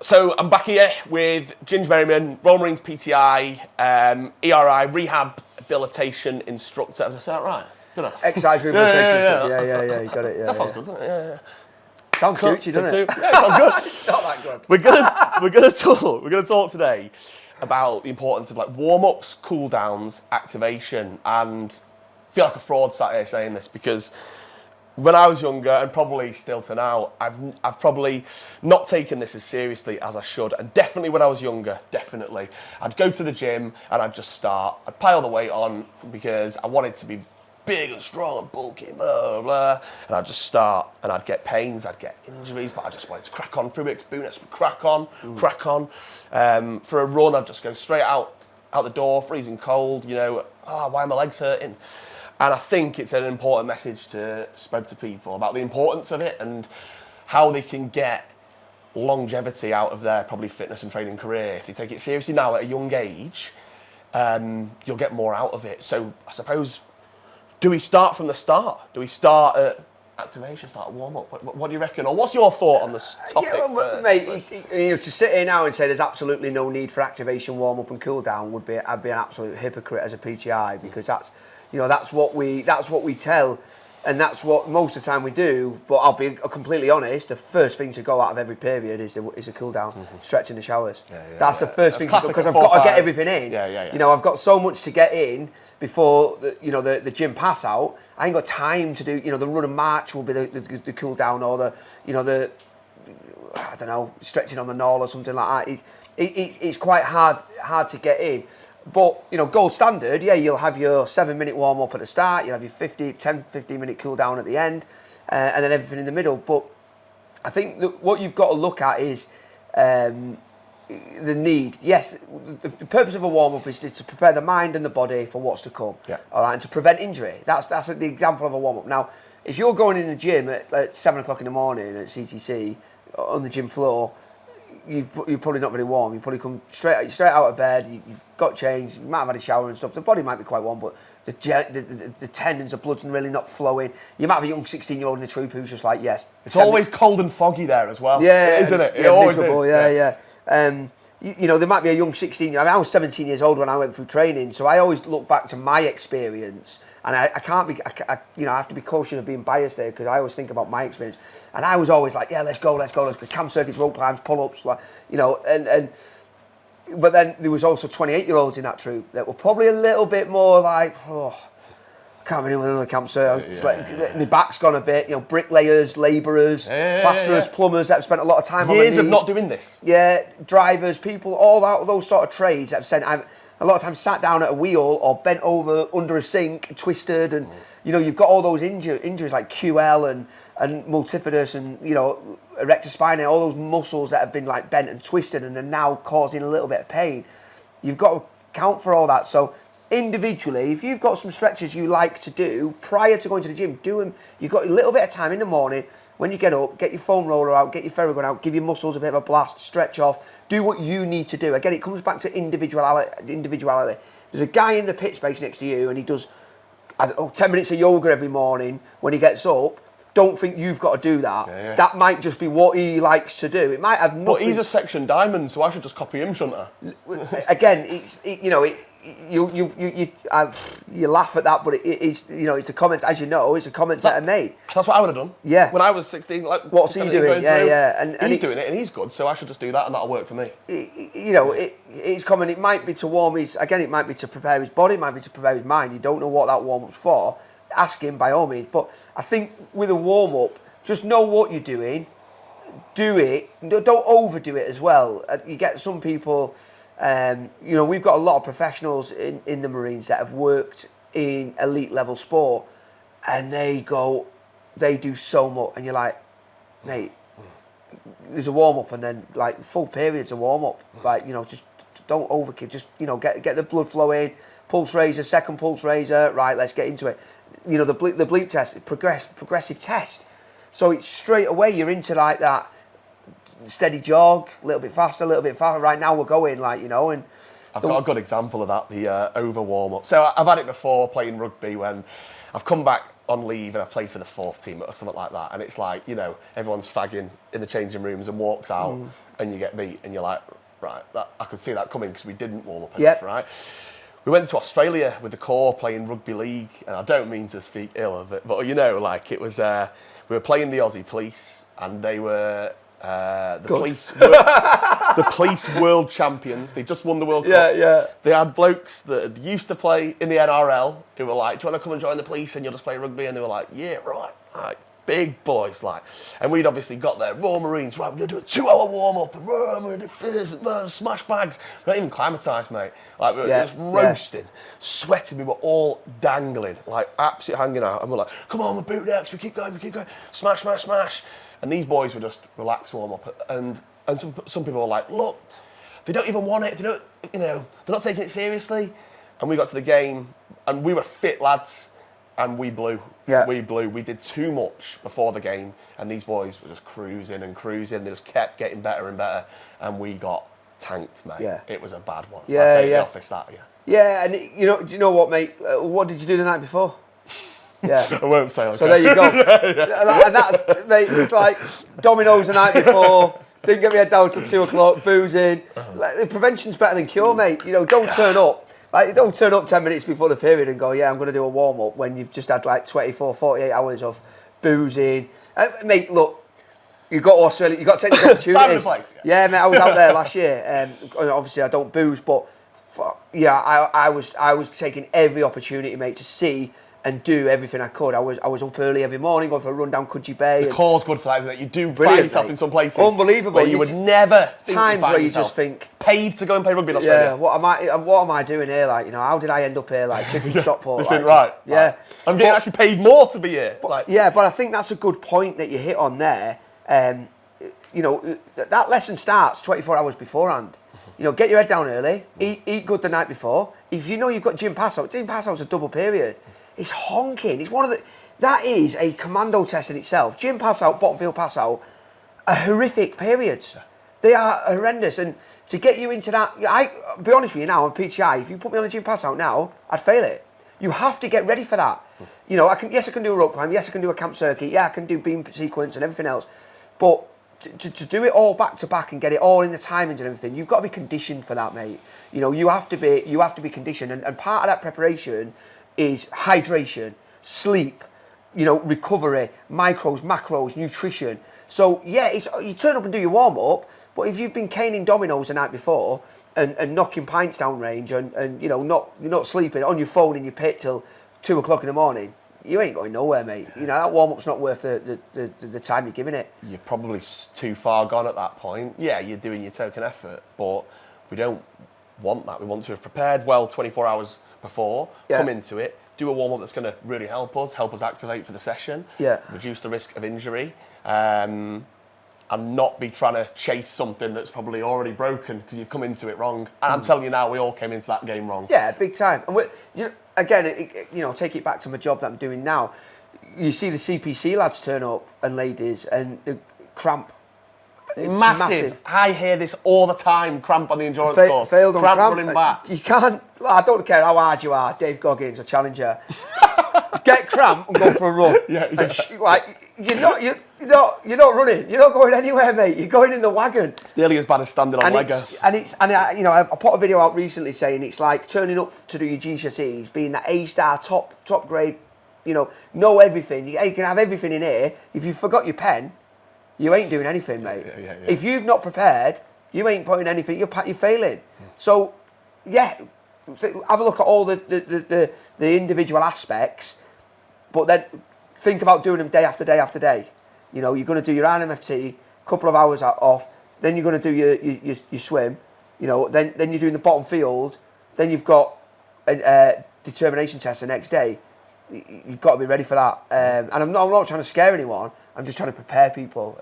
So I'm back here with Ginge Merriman, Royal Marines PTI, ERI, Rehabilitation Instructor. Have I said that right? Didn't I? Exercise rehabilitation instructor. Yeah, you got it. That sounds good, doesn't it? Yeah. Sounds Gucci, doesn't it? Yeah, it sounds good. It's not that good. We're gonna talk today about the importance of like warm-ups, cool-downs, activation, and I feel like a fraud sat here saying this because when I was younger, and probably still to now, I've probably not taken this as seriously as I should. And definitely when I was younger, I'd go to the gym and I'd just start. I'd pile the weight on because I wanted to be big and strong and bulky, blah, blah. And I'd just start and I'd get pains, I'd get injuries, but I just wanted to crack on through it. Crack on. For a run, I'd just go straight out the door, freezing cold, why are my legs hurting? And I think it's an important message to spread to people about the importance of it and how they can get longevity out of their probably fitness and training career. If they take it seriously now at a young age, you'll get more out of it. So I suppose, do we start from the start? Do we start at activation, start at warm-up? What do you reckon? Or what's your thought on this topic? Mate, to sit here now and say there's absolutely no need for activation, warm-up and cool-down I'd be an absolute hypocrite as a PTI because that's what we tell, and that's what most of the time we do. But I'll be completely honest. The first thing to go out of every period is a cool down, stretch in the showers. That's the first thing because I've got to get everything in. I've got so much to get in before the gym pass out. I ain't got time to do. The run and march will be the cool down or the I don't know, stretching on the knoll or something like that. It's quite hard to get in. But, gold standard, you'll have your 7-minute warm-up at the start, you'll have your 15-minute cool-down at the end, and then everything in the middle. But I think that what you've got to look at is the need. Yes, the purpose of a warm-up is to prepare the mind and the body for what's to come, all right, and to prevent injury. That's the example of a warm-up. Now, if you're going in the gym at 7 o'clock in the morning at CTC, on the gym floor, you're probably not very warm. You probably come straight out of bed. You've got changed. You might have had a shower and stuff. The body might be quite warm, but the tendons, the blood's really not flowing. You might have a young 16-year-old in the troop who's just like, yes. It's always cold and foggy there as well. Yeah, isn't it? It always miserable, is. Yeah. There might be a young 16-year-old. I was 17 years old when I went through training, so I always look back to my experience. And I can't be, I have to be cautious of being biased there because I always think about my experience. And I was always like, let's go. Camp circuits, rope climbs, pull-ups, but then there was also 28-year-olds in that troop that were probably a little bit more like, can't be doing another camp circuit. My back's gone a bit. Bricklayers, labourers, plasterers, plumbers that have spent a lot of time on years of not doing this. Yeah, drivers, people, all that, those sort of trades that have spent a lot of times sat down at a wheel or bent over under a sink, twisted, and you've got all those injuries like QL and multifidus and erector spinae, all those muscles that have been like bent and twisted and are now causing a little bit of pain. You've got to account for all that. So individually, if you've got some stretches you like to do prior to going to the gym, do them. You've got a little bit of time in the morning. When you get up, get your foam roller out, get your Ferrogun out, give your muscles a bit of a blast, stretch off, do what you need to do. Again, it comes back to individuality. There's a guy in the pit space next to you and he does, 10 minutes of yoga every morning when he gets up. Don't think you've got to do that. Yeah. That might just be what he likes to do. It might have nothing. But he's a section diamond, so I should just copy him, shouldn't I? Again, you laugh at that, but it's the comments, as you know, it's the comments that are made. That's what I would have done. Yeah. When I was 16, what's he doing? Yeah. And he's doing it, and he's good, so I should just do that, and that'll work for me. It's common. It might be to warm his. Again, it might be to prepare his body. It might be to prepare his mind. You don't know what that warm up's for. Ask him by all means. But I think with a warm up, just know what you're doing. Do it. Don't overdo it as well. You get some people. We've got a lot of professionals in the Marines that have worked in elite level sport and they do so much and you're like, mate, there's a warm up and then like full periods of warm up, like, just don't overkill, just, get the blood flowing, pulse raiser, second pulse raiser, right, let's get into it. The bleep test, progressive test. So it's straight away, you're into like that, steady jog, a little bit faster. Right now we're going and I've got a good example of that, the over warm up. So I've had it before playing rugby when I've come back on leave and I've played for the 4th team or something like that, and it's like, you know, everyone's fagging in the changing rooms and walks out and you get beat and you're like, right, I could see that coming because we didn't warm up enough, right? We went to Australia with the corps playing rugby league, and I don't mean to speak ill of it, but you know, like it was, we were playing the Aussie Police, and they were the police world champions. They just won the World Cup. Yeah. They had blokes that used to play in the NRL who were like, do you want to come and join the police and you'll just play rugby? And they were like, yeah, right. Like, big boys, like. And we'd obviously got there, Royal Marines, right, we're going to do a 2-hour warm-up, and we're going to do fizz, and smash bags. We're not even acclimatised, mate. Like, we were just roasting, sweating, we were all dangling, like, absolutely hanging out. And we're like, come on, we're boot next, we keep going, smash, smash, smash. And these boys were just relaxed warm-up. And some people were like, look, they don't even want it, they don't, you know, they're not taking it seriously. And we got to the game, and we were fit lads, and we blew. Yeah. We blew. We did too much before the game, and these boys were just cruising and cruising. They just kept getting better and better, and we got tanked, mate. Yeah. It was a bad one. Yeah, Like, the office that, Yeah, and do you know what, mate? What did you do the night before? Yeah. I won't say. Okay. So there you go. And that's, mate, it's like dominoes the night before. Didn't get my head down till 2 o'clock, boozing. Like, prevention's better than cure, mate. You know, don't turn up. Like, don't turn up 10 minutes before the period and go, yeah, I'm going to do a warm-up when you've just had like 24, 48 hours of boozing. Mate, look, you've got Australia, you've got to take the opportunity. Place, yeah, mate, I was out there last year. Obviously, I don't booze, but I was taking every opportunity, mate, to see and do everything I could. I was up early every morning, going for a run down Coogee Bay. The core's good for that, isn't it? You do find yourself mate. in some places Unbelievable. where you would never think times where you yourself just think paid to go and play rugby in Australia. Yeah, what am I doing here? Like, you know, how did I end up here? Like, Clifford Stockport. This like, isn't right. Yeah. Like, I'm getting actually paid more to be here. Yeah, but I think that's a good point that you hit on there. You know, that lesson starts 24 hours beforehand. You know, get your head down early, eat good the night before. If you know you've got gym pass out is a double period. It's honking. It's that is a commando test in itself. Gym pass out, bottom field pass out, are horrific periods. They are horrendous. And to get you into that, I'll be honest with you now, on PTI, if you put me on a gym pass out now, I'd fail it. You have to get ready for that. You know, I can do a rope climb, yes, I can do a camp circuit, yeah, I can do beam sequence and everything else. But to do it all back to back and get it all in the timings and everything, you've got to be conditioned for that, mate. You know, you have to be conditioned, and part of that preparation is hydration, sleep, you know, recovery, micros, macros, nutrition. So yeah, you turn up and do your warm up, but if you've been caning dominoes the night before and knocking pints down range and you know you're not sleeping on your phone in your pit till 2 o'clock in the morning, you ain't going nowhere, mate. You know, that warm up's not worth the time you're giving it. You're probably too far gone at that point. Yeah, you're doing your token effort, but we don't want that. We want to have prepared well 24 hours before, come into it, do a warm-up that's going to really help us activate for the session, reduce the risk of injury, and not be trying to chase something that's probably already broken because you've come into it wrong. And I'm telling you now, we all came into that game wrong. Yeah, big time. And again, you know, take it back to my job that I'm doing now. You see the CPC lads turn up and ladies and the cramp. Massive. I hear this all the time. Cramp on the endurance course. Failed on cramp running back. You can't. I don't care how hard you are. Dave Goggins, a challenger. Get cramp and go for a run. You're not running. You're not going anywhere, mate. You're going in the wagon. It's nearly as bad as standing on Lego. You know, I put a video out recently saying it's like turning up to do your GCSEs, being that A-star top grade. You know everything. You can have everything in here. If you forgot your pen, you ain't doing anything, mate. Yeah. If you've not prepared, you ain't putting anything. You're failing. So, yeah, have a look at all the individual aspects, but then think about doing them day after day after day. You know, you're going to do your RMFT, couple of hours off, then you're going to do your swim. You know, then you're doing the bottom field, then you've got a determination test the next day. You've got to be ready for that. And I'm not trying to scare anyone. I'm just trying to prepare people.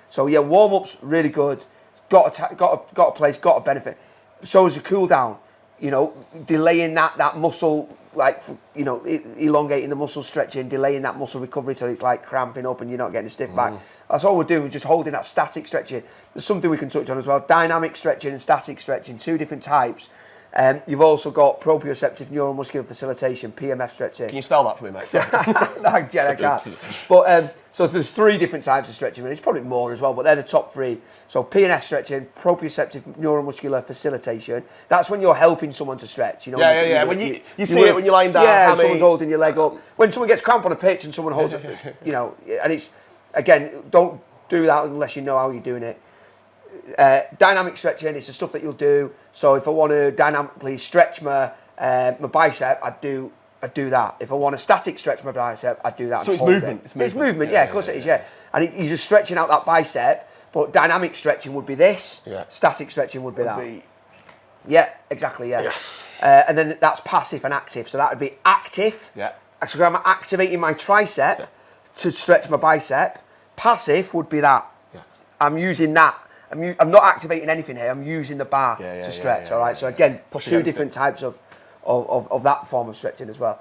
So yeah, warm up's really good. Got a place, got a benefit. So is a cool down. You know, delaying that muscle, like, you know, elongating the muscle stretching, delaying that muscle recovery till it's like cramping up and you're not getting a stiff back. That's all we're doing, just holding that static stretching. There's something we can touch on as well. Dynamic stretching and static stretching, two different types. You've also got proprioceptive neuromuscular facilitation, PMF stretching. Can you spell that for me, mate? Sorry. No, Jen, I can't. But so there's 3 different types of stretching, and it's probably more as well, but they're the top 3. So PNF stretching, proprioceptive neuromuscular facilitation. That's when you're helping someone to stretch. You know, Yeah. When you see it when you're lying down. Yeah, and someone's holding your leg up. When someone gets cramp on a pitch and someone holds it, you know, and it's, again, don't do that unless you know how you're doing it. Dynamic stretching is the stuff that you'll do. So if I want to dynamically stretch my bicep, I do that. If I want to static stretch my bicep, I do that. So it's movement. It's movement. Yeah, of course it is. Yeah, and you're just stretching out that bicep. But dynamic stretching would be this. Yeah. Static stretching would be that. Yeah, exactly. Yeah. And then that's passive and active. So that would be active. Yeah. So I'm activating my tricep to stretch my bicep. Passive would be that. Yeah. I'm using that. I'm not activating anything here. I'm using the bar to stretch. All right. So again, push 2 different types of that form of stretching as well.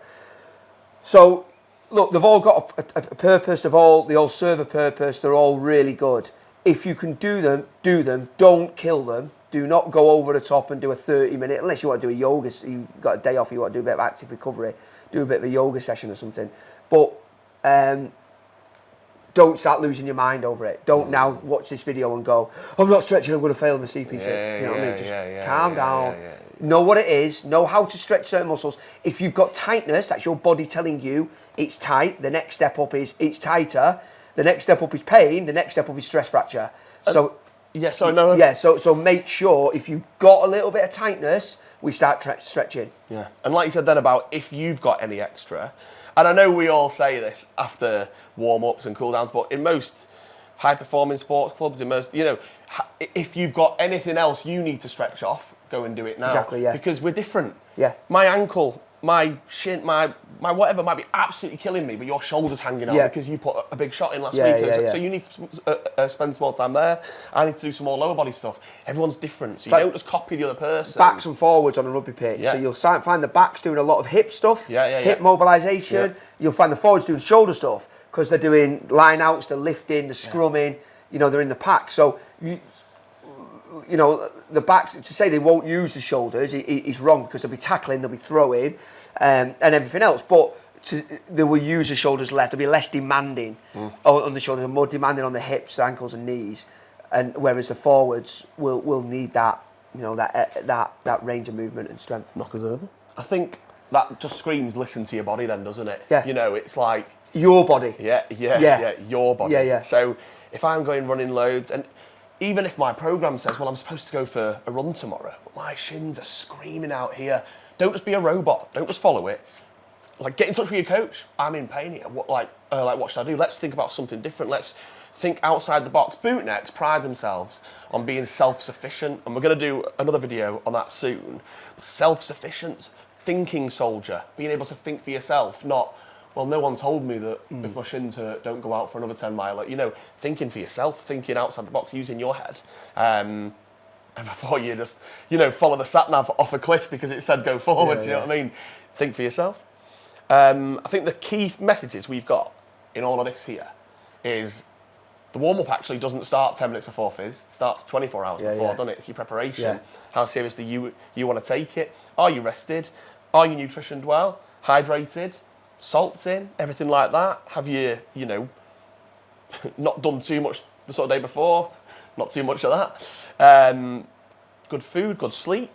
So look, they've all got a purpose. They all serve a purpose. They're all really good. If you can do them, do them. Don't kill them. Do not go over the top and do a 30-minute, unless you want to do a yoga. You've got a day off. You want to do a bit of active recovery. Do a bit of a yoga session or something. But don't start losing your mind over it. Don't now watch this video and go, I'm not stretching, I'm going to fail my CPC. You know what I mean? Just calm down. Know what it is. Know how to stretch certain muscles. If you've got tightness, that's your body telling you it's tight. The next step up is it's tighter. The next step up is pain. The next step up is stress fracture. So so make sure if you've got a little bit of tightness, we start stretching. Yeah. And like you said then about if you've got any extra, and I know we all say this after warm-ups and cool-downs, but in most high-performing sports clubs, in most, you know, if you've got anything else you need to stretch off, go and do it now. Exactly, yeah. Because we're different. Yeah. My ankle, my shin, my whatever might be absolutely killing me, but your shoulder's hanging out because you put a big shot in last week. So you need to spend some more time there. I need to do some more lower body stuff. Everyone's different, so you don't just copy the other person. Backs and forwards on a rugby pitch. Yeah. So you'll find the backs doing a lot of hip stuff, hip mobilisation. Yeah. You'll find the forwards doing shoulder stuff because they're doing line outs, they're lifting, they're scrumming. You know, they're in the pack. So you know, the backs, to say they won't use the shoulders is wrong because they'll be tackling, they'll be throwing, and everything else. But they will use the shoulders less. They'll be less demanding on the shoulders, and more demanding on the hips, ankles, and knees. And whereas the forwards will need that, you know, that range of movement and strength. Knockers over. I think that just screams listen to your body, then, doesn't it? Yeah. You know, it's like your body. Yeah, your body. Yeah. So if I'm going running loads and even if my program says, well, I'm supposed to go for a run tomorrow, but my shins are screaming out here, don't just be a robot. Don't just follow it. Like, get in touch with your coach. I'm in pain here. What should I do? Let's think about something different. Let's think outside the box. Bootnecks pride themselves on being self-sufficient, and we're going to do another video on that soon. Self-sufficient, thinking soldier, being able to think for yourself, not, well, no one told me that if my shins hurt, don't go out for another 10 mile. You know, thinking for yourself, thinking outside the box, using your head. And before you just, you know, follow the sat-nav off a cliff because it said go forward, you know what I mean? Think for yourself. I think the key messages we've got in all of this here is the warm-up actually doesn't start 10 minutes before fizz. It starts 24 hours before, doesn't it? It's your preparation. Yeah. How seriously you want to take it. Are you rested? Are you nutritioned well? Hydrated? Salts in, everything like that. Have you, you know, not done too much the sort of day before? Not too much of that. Good food, good sleep.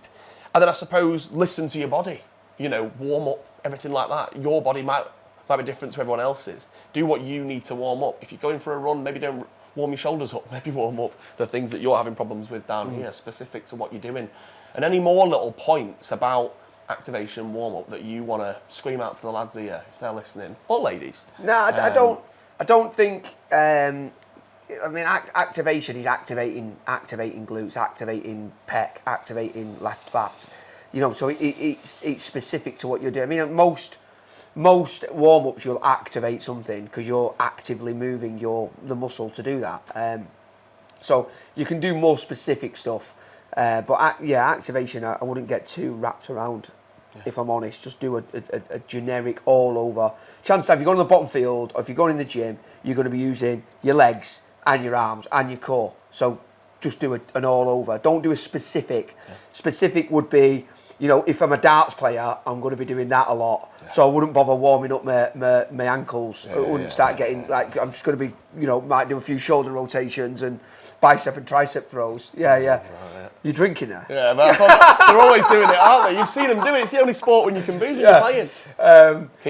And then I suppose listen to your body. You know, warm up, everything like that. Your body might be different to everyone else's. Do what you need to warm up. If you're going for a run, maybe don't warm your shoulders up. Maybe warm up the things that you're having problems with down here, specific to what you're doing. And any more little points about activation warm-up that you want to scream out to the lads here if they're listening, or ladies? No, I don't think. I mean, activation is activating glutes, activating pec, activating last bats. You know, so it's specific to what you're doing. I mean, most warm-ups you'll activate something because you're actively moving the muscle to do that. So you can do more specific stuff. But activation, I wouldn't get too wrapped around. If I'm honest, just do a generic all over. Chances are, if you're going to the bottom field or if you're going in the gym, you're going to be using your legs and your arms and your core. So just do an all over. Don't do a specific. Specific would be You know, if I'm a darts player, I'm going to be doing that a lot. Yeah. So I wouldn't bother warming up my ankles. I wouldn't start getting, like, I'm just going to be, you know, might do a few shoulder rotations and bicep and tricep throws. Yeah. Right, yeah. You're drinking there? Yeah, but they're always doing it, aren't they? You've seen them do it. It's the only sport when you can booze when you're playing.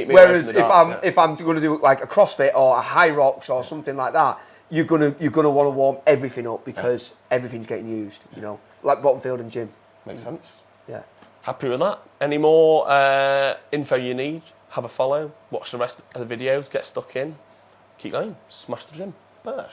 Whereas if I'm going to do like a CrossFit or a high rocks or something like that, you're gonna want to warm everything up because everything's getting used. You know, like bottom field and gym. Makes sense. Yeah. Happy with that. Any more info you need? Have a follow. Watch the rest of the videos. Get stuck in. Keep going. Smash the gym. Birch.